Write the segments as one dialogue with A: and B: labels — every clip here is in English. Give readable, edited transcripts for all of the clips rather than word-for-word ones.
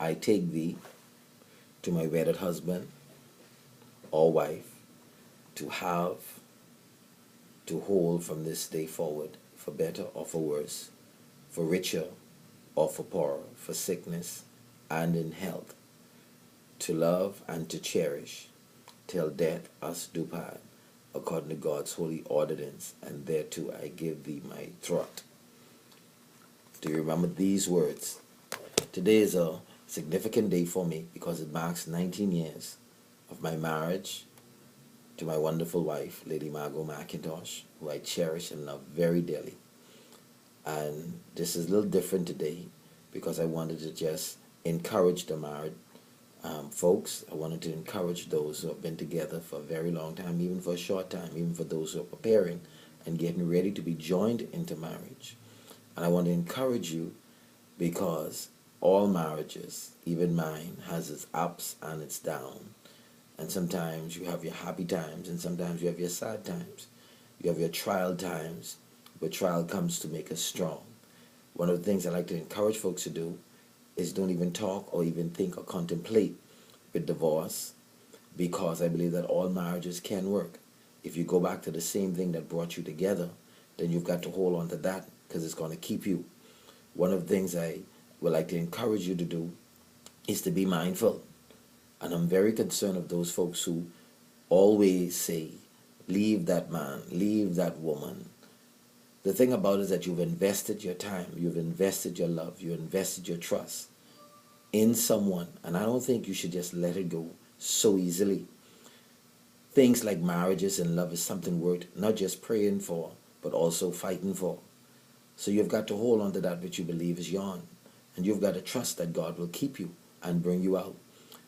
A: I take thee to my wedded husband or wife to have, to hold from this day forward, for better or for worse, for richer or for poorer, for sickness and in health, to love and to cherish, till death us do part, according to God's holy ordinance, and thereto I give thee my throat. Do you remember these words? Today is a significant day for me because it marks 19 years of my marriage to my wonderful wife, Lady Margot McIntosh, who I cherish and love very dearly. And this is a little different today because I wanted to just encourage the married folks. I wanted to encourage those who have been together for a very long time, even for a short time, even for those who are preparing and getting ready to be joined into marriage. And I want to encourage you because all marriages, even mine, has its ups and its downs. And sometimes you have your happy times, and sometimes you have your sad times. You have your trial times, but trial comes to make us strong. One of the things I like to encourage folks to do is don't even talk or even think or contemplate with divorce, because I believe that all marriages can work. If you go back to the same thing that brought you together, then you've got to hold on to that because it's going to keep you. One of the things I would like to encourage you to do is to be mindful. And I'm very concerned of those folks who always say, leave that man, leave that woman. The thing about it is that you've invested your time, you've invested your love, you've invested your trust in someone. And I don't think you should just let it go so easily. Things like marriages and love is something worth not just praying for, but also fighting for. So you've got to hold on to that which you believe is yours. And you've got to trust that God will keep you and bring you out.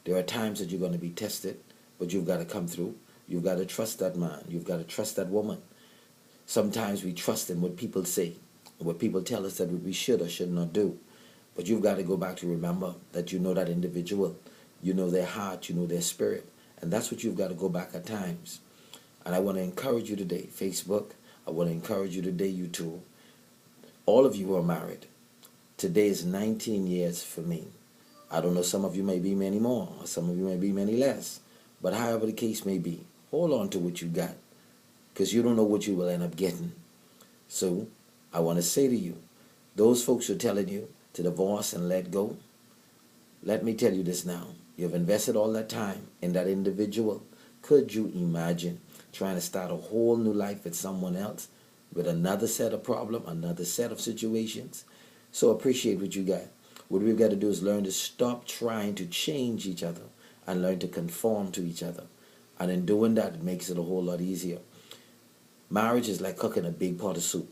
A: There are times that you're going to be tested, but you've got to come through. You've got to trust that man. You've got to trust that woman. Sometimes we trust in what people say, what people tell us that we should or should not do. But you've got to go back to remember that you know that individual. You know their heart. You know their spirit. And that's what you've got to go back at times. And I want to encourage you today, Facebook. I want to encourage you today, YouTube. All of you who are married. Today is 19 years for me. I don't know, some of you may be many more, or some of you may be many less. But however the case may be, hold on to what you got, because you don't know what you will end up getting. So I want to say to you, those folks who are telling you to divorce and let go, let me tell you this now. You've invested all that time in that individual. Could you imagine trying to start a whole new life with someone else, with another set of problems, another set of situations? So appreciate what you got. What we've got to do is learn to stop trying to change each other and learn to conform to each other. And in doing that, it makes it a whole lot easier. Marriage is like cooking a big pot of soup.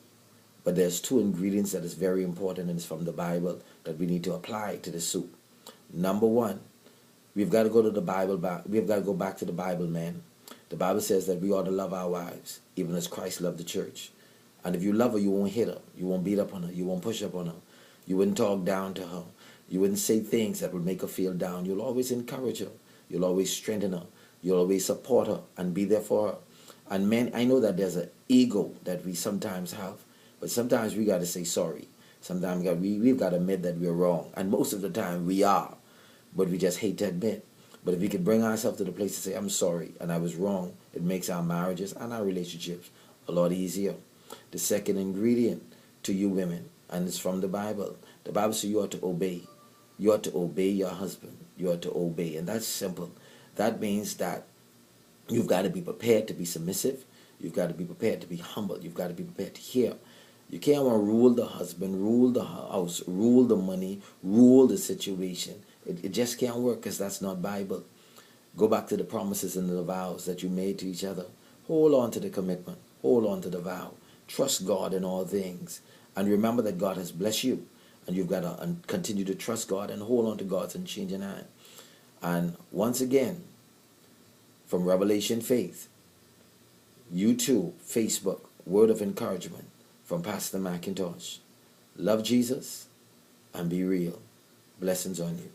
A: But there's two ingredients that is very important, and it's from the Bible, that we need to apply to the soup. Number one, we've got to go to the Bible. We've got to go back to the Bible, man. The Bible says that we ought to love our wives, even as Christ loved the church. And if you love her, you won't hit her. You won't beat up on her. You won't push up on her. You wouldn't talk down to her. You wouldn't say things that would make her feel down. You'll always encourage her. You'll always strengthen her. You'll always support her and be there for her. And men, I know that there's an ego that we sometimes have, but sometimes we got to say sorry. Sometimes we've got to admit that we're wrong. And most of the time we are, but we just hate to admit. But if we could bring ourselves to the place to say, I'm sorry and I was wrong, it makes our marriages and our relationships a lot easier. The second ingredient to you women, and it's from the Bible. The Bible says you ought to obey. You ought to obey your husband. You ought to obey. And that's simple. That means that you've got to be prepared to be submissive. You've got to be prepared to be humble. You've got to be prepared to hear. You can't want to rule the husband, rule the house, rule the money, rule the situation. It just can't work because that's not Bible. Go back to the promises and the vows that you made to each other. Hold on to the commitment. Hold on to the vow. Trust God in all things. And remember that God has blessed you. And you've got to continue to trust God and hold on to God's unchanging hand. And once again, from Revelation Faith, YouTube, Facebook, word of encouragement from Pastor McIntosh. Love Jesus and be real. Blessings on you.